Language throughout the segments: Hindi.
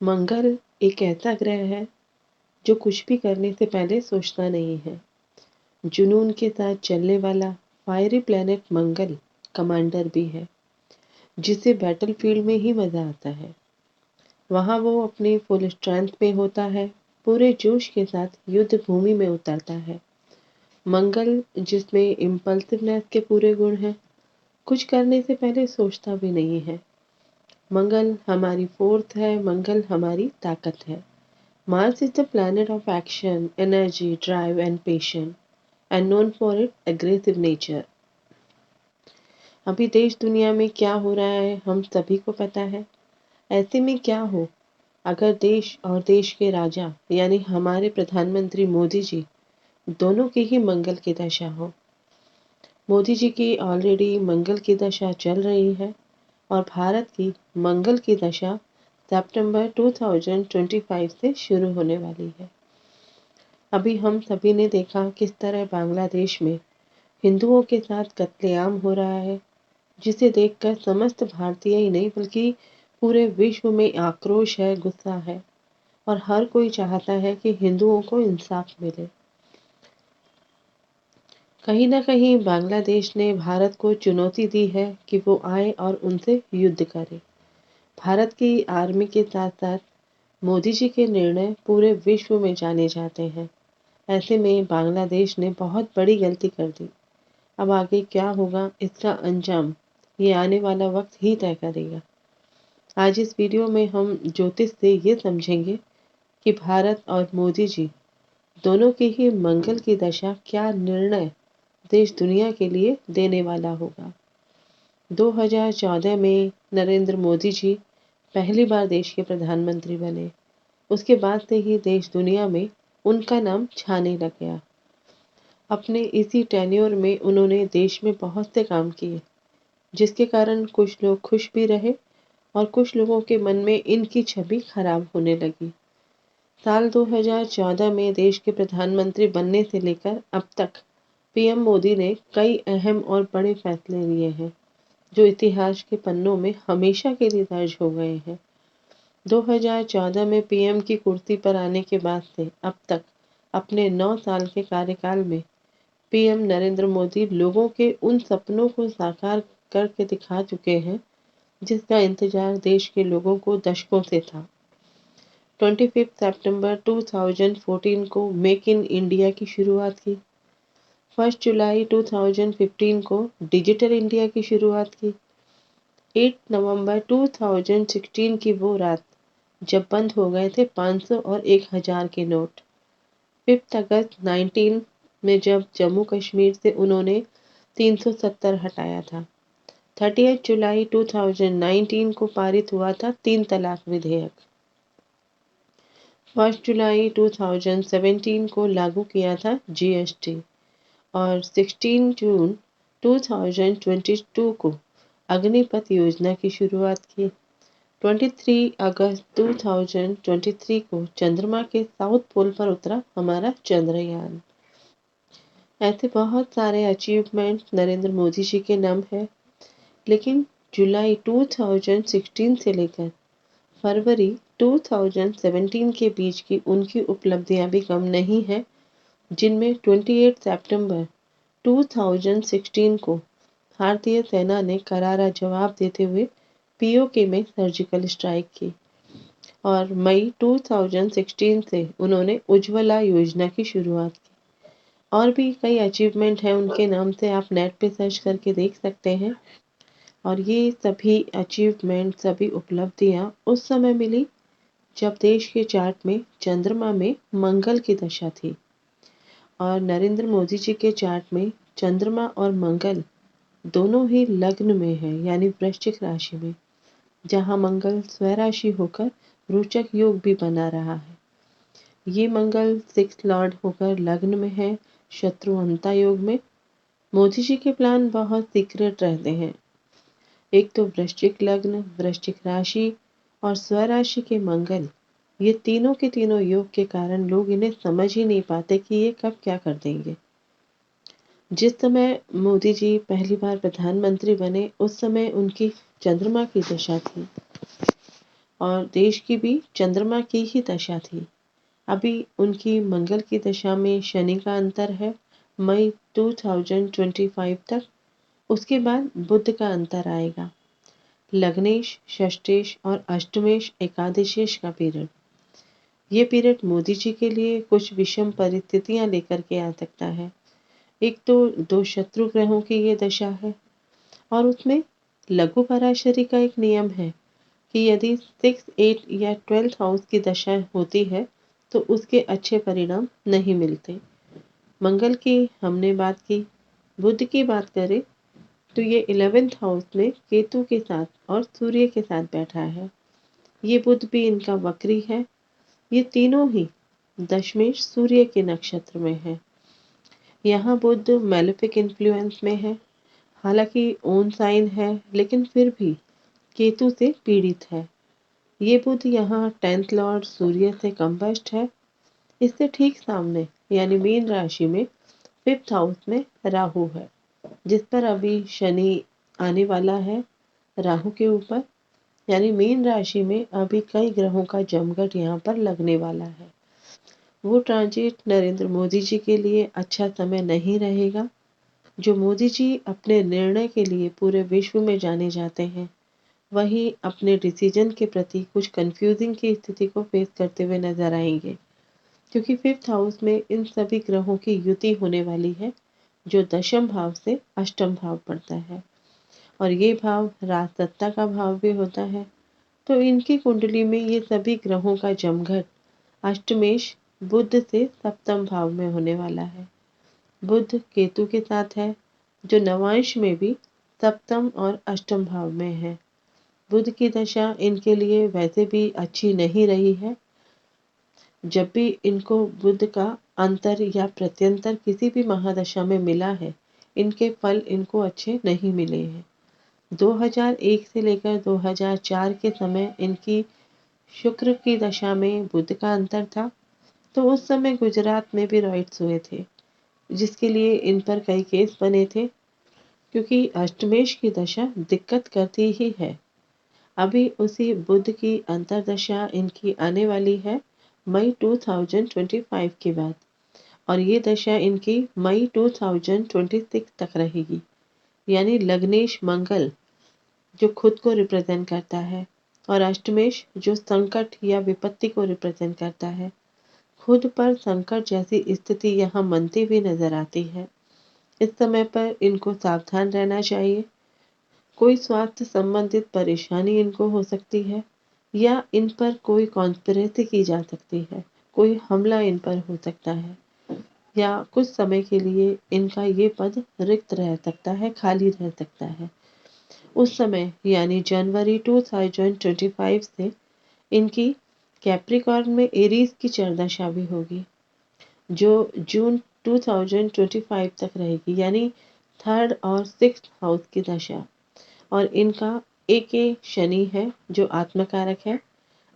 मंगल एक ऐसा ग्रह है जो कुछ भी करने से पहले सोचता नहीं है। जुनून के साथ चलने वाला फायरी प्लेनेट मंगल कमांडर भी है, जिसे बैटलफील्ड में ही मजा आता है। वहाँ वो अपनी फुल स्ट्रेंथ में होता है, पूरे जोश के साथ युद्ध भूमि में उतरता है। मंगल जिसमें इम्पल्सिवनेस के पूरे गुण हैं, कुछ करने से पहले सोचता भी नहीं है। मंगल हमारी फोर्स है, मंगल हमारी ताकत है। Mars is the planet of action, energy, drive and patience and known for its aggressive nature. अभी देश दुनिया में क्या हो रहा है हम सभी को पता है। ऐसे में क्या हो अगर देश और देश के राजा यानी हमारे प्रधानमंत्री मोदी जी दोनों की ही मंगल की दशा हो। मोदी जी की ऑलरेडी मंगल की दशा चल रही है और भारत की मंगल की दशा सितंबर 2025 से शुरू होने वाली है। अभी हम सभी ने देखा किस तरह बांग्लादेश में हिंदुओं के साथ कत्लेआम हो रहा है, जिसे देखकर समस्त भारतीय ही नहीं बल्कि पूरे विश्व में आक्रोश है, गुस्सा है और हर कोई चाहता है कि हिंदुओं को इंसाफ मिले। कहीं ना कहीं बांग्लादेश ने भारत को चुनौती दी है कि वो आए और उनसे युद्ध करे। भारत की आर्मी के साथ साथ मोदी जी के निर्णय पूरे विश्व में जाने जाते हैं। ऐसे में बांग्लादेश ने बहुत बड़ी गलती कर दी। अब आगे क्या होगा इसका अंजाम ये आने वाला वक्त ही तय करेगा। आज इस वीडियो में हम ज्योतिष से ये समझेंगे कि भारत और मोदी जी दोनों की ही मंगल की दशा क्या निर्णय देश दुनिया के लिए देने वाला होगा। 2014 में नरेंद्र मोदी जी पहली बार देश के प्रधानमंत्री बने। उसके बाद से ही देश दुनिया में उनका नाम छाने लग गया। अपने इसी टेन्योर में उन्होंने देश में बहुत से काम किए, जिसके कारण कुछ लोग खुश भी रहे और कुछ लोगों के मन में इनकी छवि खराब होने लगी। साल 2014 में देश के प्रधानमंत्री बनने से लेकर अब तक पीएम मोदी ने कई अहम और बड़े फैसले लिए हैं, जो इतिहास के पन्नों में हमेशा के लिए दर्ज हो गए हैं। 2014 में पीएम की कुर्सी पर आने के बाद से अब तक अपने 9 साल के कार्यकाल में पीएम नरेंद्र मोदी लोगों के उन सपनों को साकार करके दिखा चुके हैं, जिसका इंतजार देश के लोगों को दशकों से था। 25 सितंबर 2014 को मेक इन इंडिया की शुरुआत की। 1 जुलाई 2015 को डिजिटल इंडिया की शुरुआत की। 8 नवंबर 2016 की वो रात जब बंद हो गए थे 500 और 1000 के नोट। 5 अगस्त 19 में जब जम्मू कश्मीर से उन्होंने 370 हटाया था। 30 जुलाई 2019 को पारित हुआ था 3 तलाक विधेयक। 1 जुलाई 2017 को लागू किया था जीएसटी और 16 जून 2022 को अग्निपथ योजना की शुरुआत की। 23 अगस्त 2023 को चंद्रमा के साउथ पोल पर उतरा हमारा चंद्रयान। ऐसे बहुत सारे अचीवमेंट नरेंद्र मोदी जी के नाम है, लेकिन जुलाई 2016 से लेकर फरवरी 2017 के बीच की उनकी उपलब्धियां भी कम नहीं है, जिनमें 28 सितंबर 2016 को भारतीय सेना ने करारा जवाब देते हुए पीओके में सर्जिकल स्ट्राइक की और मई 2016 से उन्होंने उज्ज्वला योजना की शुरुआत की। और भी कई अचीवमेंट हैं उनके नाम से, आप नेट पे सर्च करके देख सकते हैं। और ये सभी अचीवमेंट, सभी उपलब्धियां उस समय मिली जब देश के चार्ट में चंद्रमा में मंगल की दशा थी और नरेंद्र मोदी जी के चार्ट में चंद्रमा और मंगल दोनों ही लग्न में है, यानी वृश्चिक राशि में, जहां मंगल स्वराशि होकर रोचक योग भी बना रहा है। ये मंगल 6 लॉर्ड होकर लग्न में है, शत्रुअंता योग में। मोदी जी के प्लान बहुत सीक्रेट रहते हैं। एक तो वृश्चिक लग्न, वृश्चिक राशि और स्वराशि के मंगल, ये तीनों के तीनों योग के कारण लोग इन्हें समझ ही नहीं पाते कि ये कब क्या कर देंगे। जिस समय मोदी जी पहली बार प्रधानमंत्री बने उस समय उनकी चंद्रमा की दशा थी। और देश की भी चंद्रमा की ही दशा थी। अभी उनकी मंगल की दशा में शनि का अंतर है मई 2025 तक। उसके बाद बुध का अंतर आएगा, लग्नेश, षष्ठेश और अष्टमेश एकादशेश का पीरियड। ये पीरियड मोदी जी के लिए कुछ विषम परिस्थितियां लेकर के आ सकता है। एक तो दो शत्रु ग्रहों की ये दशा है और उसमें लघु पराशरी का एक नियम है कि यदि 6, 8 या 12th हाउस की दशा होती है तो उसके अच्छे परिणाम नहीं मिलते। मंगल की हमने बात की। बुध की बात करें तो ये 11th हाउस में केतु के साथ और सूर्य के साथ बैठा है। ये बुध भी इनका वक्री है। ये तीनों ही दशमेश सूर्य के नक्षत्र में है। यहाँ बुध मैलेफिक इन्फ्लुएंस में है। हालांकि ओन साइन है लेकिन फिर भी केतु से पीड़ित है। ये बुध यहाँ 10th लॉर्ड सूर्य से कंबस्ट है। इससे ठीक सामने यानी मीन राशि में 5th हाउस में राहु है, जिस पर अभी शनि आने वाला है राहु के ऊपर। यानी मीन राशि में अभी कई ग्रहों का जमघट यहाँ पर लगने वाला है। वो ट्रांजिट नरेंद्र मोदी जी के लिए अच्छा समय नहीं रहेगा। जो मोदी जी अपने निर्णय के लिए पूरे विश्व में जाने जाते हैं, वही अपने डिसीजन के प्रति कुछ कंफ्यूजिंग की स्थिति को फेस करते हुए नजर आएंगे, क्योंकि 5th हाउस में इन सभी ग्रहों की युति होने वाली है, जो दशम भाव से अष्टम भाव पड़ता है और ये भाव राजसत्ता का भाव भी होता है। तो इनकी कुंडली में ये सभी ग्रहों का जमघट अष्टमेश बुध से सप्तम भाव में होने वाला है। बुध केतु के साथ है, जो नवांश में भी सप्तम और अष्टम भाव में है। बुध की दशा इनके लिए वैसे भी अच्छी नहीं रही है। जब भी इनको बुध का अंतर या प्रत्यंतर किसी भी महादशा में मिला है, इनके फल इनको अच्छे नहीं मिले हैं। 2001 से लेकर 2004 के समय इनकी शुक्र की दशा में बुध का अंतर था, तो उस समय गुजरात में भी रॉइट्स हुए थे, जिसके लिए इन पर कई केस बने थे, क्योंकि अष्टमेश की दशा दिक्कत करती ही है। अभी उसी बुध की अंतरदशा इनकी आने वाली है मई 2025 के बाद, और ये दशा इनकी मई 2026 तक रहेगी। यानी लग्नेश मंगल जो खुद को रिप्रेजेंट करता है और अष्टमेश जो संकट या विपत्ति को रिप्रेजेंट करता है, खुद पर संकट जैसी स्थिति यहाँ मनती हुई नजर आती है। इस समय पर इनको सावधान रहना चाहिए। कोई स्वास्थ्य संबंधित परेशानी इनको हो सकती है या इन पर कोई कॉन्स्पिरेसी की जा सकती है, कोई हमला इन पर हो सकता है या कुछ समय के लिए इनका ये पद रिक्त रह सकता है, खाली रह सकता है। उस समय यानी जनवरी 2025 से इनकी कैप्रिकॉर्न में एरीज की चरदशा भी होगी, जो जून 2025 तक रहेगी, यानी 3rd और 6th हाउस की दशा। और इनका एक शनि है जो आत्मकारक है।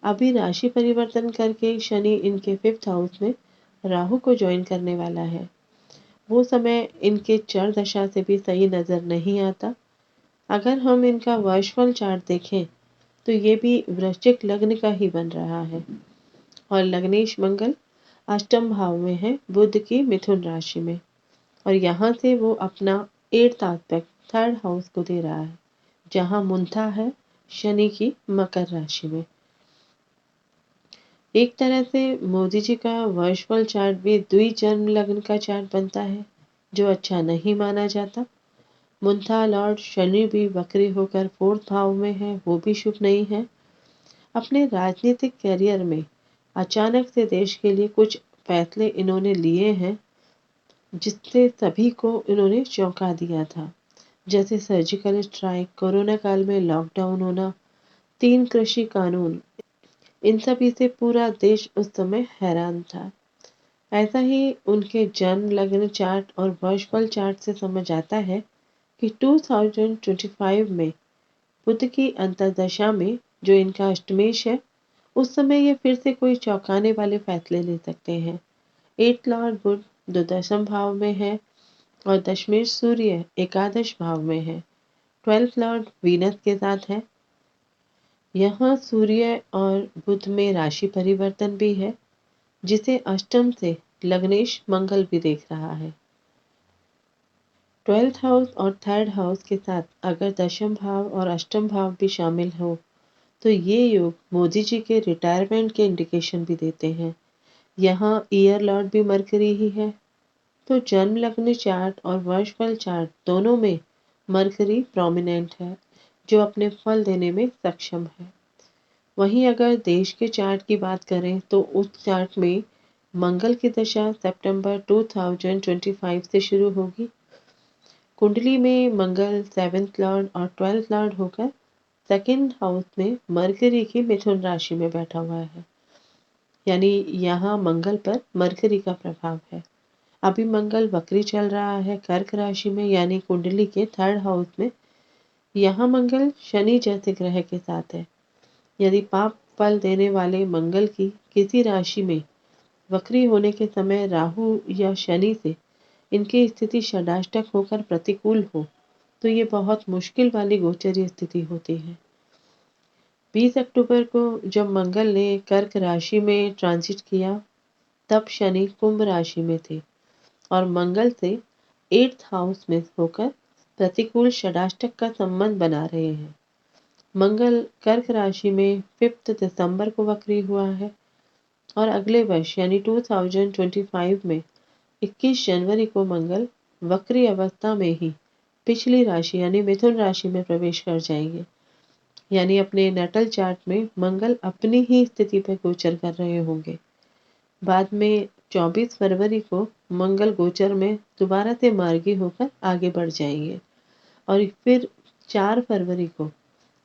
अभी राशि परिवर्तन करके शनि इनके 5th हाउस में राहु को ज्वाइन करने वाला है। वो समय इनके चर दशा से भी सही नजर नहीं आता। अगर हम इनका वर्षफल चार्ट देखें तो ये भी वृश्चिक लग्न का ही बन रहा है और लग्नेश मंगल अष्टम भाव में है बुध की मिथुन राशि में, और यहाँ से वो अपना 8th आस्पेक्ट 3rd हाउस को दे रहा है, जहाँ मुंथा है शनि की मकर राशि में। एक तरह से मोदी जी का वर्षफल चार्ट भी द्विजन्म लग्न का चार्ट बनता है, जो अच्छा नहीं माना जाता। मुंथा लॉर्ड शनि भी वक्री होकर 4th भाव में है, वो भी शुभ नहीं है। अपने राजनीतिक करियर में अचानक से देश के लिए कुछ फैसले इन्होंने लिए हैं, जिससे सभी को इन्होंने चौंका दिया था, जैसे सर्जिकल स्ट्राइक, कोरोना काल में लॉकडाउन होना, 3 कृषि कानून। इन सभी से पूरा देश उस समय हैरान था। ऐसा ही उनके जन्म लग्न चार्ट और वर्षफल चार्ट से समझ आता है कि 2025 में बुध की अंतर्दशा में जो इनका अष्टमेश है, उस समय ये फिर से कोई चौंकाने वाले फैसले ले सकते हैं। 8th लॉर्ड बुध जो दशम भाव में है और दशमेश सूर्य एकादश भाव में है। 12th लॉर्ड वीनस के साथ है। यहाँ सूर्य और बुध में राशि परिवर्तन भी है, जिसे अष्टम से लग्नेश मंगल भी देख रहा है। 12th हाउस और 3rd हाउस के साथ अगर दशम भाव और अष्टम भाव भी शामिल हो तो ये योग मोदी जी के रिटायरमेंट के इंडिकेशन भी देते हैं। यहाँ ईयर लॉर्ड भी मरकरी ही है, तो जन्म लग्न चार्ट और वर्षफल चार्ट दोनों में मरकरी प्रोमिनेंट है, जो अपने फल देने में सक्षम है। वहीं अगर देश के चार्ट की बात करें तो उस चार्ट में मंगल की दशा सितंबर 2025 से शुरू होगी। कुंडली में मंगल 7th लॉर्ड और 12th लॉर्ड होकर 2nd हाउस में मरकरी की मिथुन राशि में बैठा हुआ है, यानी यहाँ मंगल पर मरकरी का प्रभाव है। अभी मंगल वक्री चल रहा है कर्क राशि में, यानी कुंडली के 3rd हाउस में। यहाँ मंगल शनि जैसे ग्रह के साथ है। यदि पाप फल देने वाले मंगल की किसी राशि में वक्री होने के समय राहु या शनि से इनकी स्थिति षडाष्टक होकर प्रतिकूल हो तो ये बहुत मुश्किल वाली गोचरीय स्थिति होती है। 20 अक्टूबर को जब मंगल ने कर्क राशि में ट्रांजिट किया तब शनि कुंभ राशि में थे और मंगल से 8th हाउस में होकर प्रतिकूल षडाष्टक का संबंध बना रहे हैं। मंगल कर्क राशि में 5 दिसंबर को वक्री हुआ है और अगले वर्ष यानी 2025 में 21 जनवरी को मंगल वक्री अवस्था में ही पिछली राशि यानी मिथुन राशि में प्रवेश कर जाएंगे। यानी अपने नटल चार्ट में मंगल अपनी ही स्थिति पर गोचर कर रहे होंगे। बाद में 24 फरवरी को मंगल गोचर में दोबारा से मार्गी होकर आगे बढ़ जाएंगे और फिर 4 फरवरी को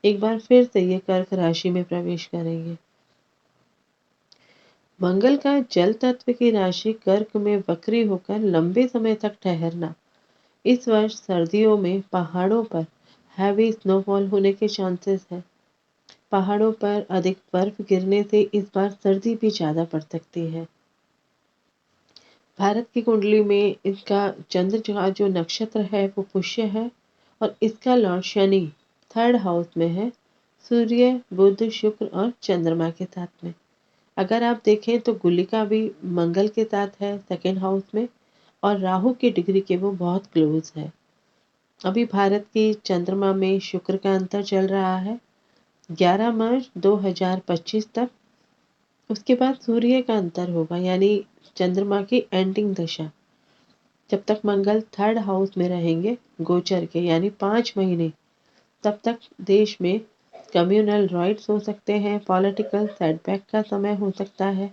एक बार फिर से ये कर्क राशि में प्रवेश करेंगे। मंगल का जल तत्व की राशि कर्क में वक्री होकर लंबे समय तक ठहरना इस वर्ष सर्दियों में पहाड़ों पर हैवी स्नोफॉल होने के चांसेस है। पहाड़ों पर अधिक बर्फ गिरने से इस बार सर्दी भी ज्यादा पड़ सकती है। भारत की कुंडली में इसका चंद्र का जो नक्षत्र है वो पुष्य है और इसका लॉर्ड शनि 3rd हाउस में है, सूर्य बुध शुक्र और चंद्रमा के साथ में। अगर आप देखें तो गुलिका भी मंगल के साथ है 2nd हाउस में और राहु की डिग्री के वो बहुत क्लोज है। अभी भारत की चंद्रमा में शुक्र का अंतर चल रहा है 11 मार्च 2025 तक। उसके बाद सूर्य का अंतर होगा, यानी चंद्रमा की एंडिंग दशा। जब तक मंगल 3rd हाउस में रहेंगे गोचर के, यानी 5 महीने, तब तक देश में कम्युनल राइट्स हो सकते हैं, पॉलिटिकल सेटबैक का समय हो सकता है।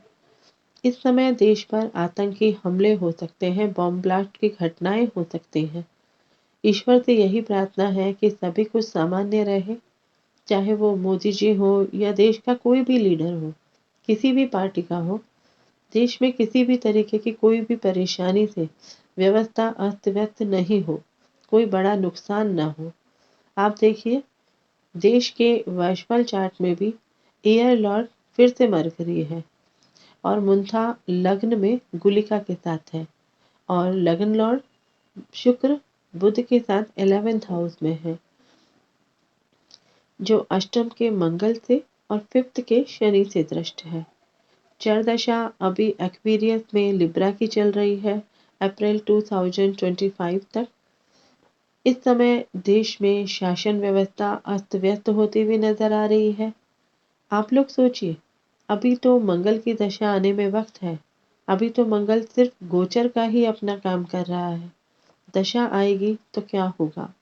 इस समय देश पर आतंकी हमले हो सकते हैं, बॉम्ब ब्लास्ट की घटनाएं हो सकती हैं। ईश्वर से यही प्रार्थना है कि सभी कुछ सामान्य रहे, चाहे वो मोदी जी हो या देश का कोई भी लीडर हो, किसी भी पार्टी का हो। देश में किसी भी तरीके की कोई भी परेशानी से व्यवस्था अस्त व्यस्त नहीं हो, कोई बड़ा नुकसान ना हो। आप देखिए देश के वर्षफल चार्ट में भी एयर लॉर्ड फिर से मरकरी है और मुंथा लग्न में गुलिका के साथ है और लग्न लॉर्ड शुक्र बुध के साथ 11th हाउस में है, जो अष्टम के मंगल से और 5th के शनि से दृष्ट है। चरदशा अभी एक्वेरियस में लिब्रा की चल रही है अप्रैल 2025 तक। इस समय देश में शासन व्यवस्था अस्त व्यस्त होती हुई नजर आ रही है। आप लोग सोचिए, अभी तो मंगल की दशा आने में वक्त है, अभी तो मंगल सिर्फ गोचर का ही अपना काम कर रहा है। दशा आएगी तो क्या होगा,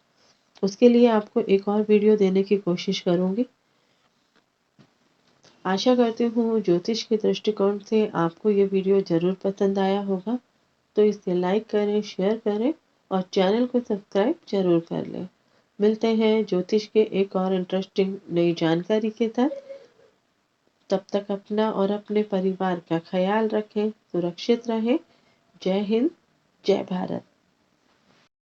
उसके लिए आपको एक और वीडियो देने की कोशिश करूंगी। आशा करती हूँ ज्योतिष के दृष्टिकोण से आपको ये वीडियो जरूर पसंद आया होगा, तो इसे लाइक करें, शेयर करें और चैनल को सब्सक्राइब जरूर कर लें। मिलते हैं ज्योतिष के एक और इंटरेस्टिंग नई जानकारी के साथ। तब तक अपना और अपने परिवार का ख्याल रखें, सुरक्षित रहें। जय हिंद, जय भारत।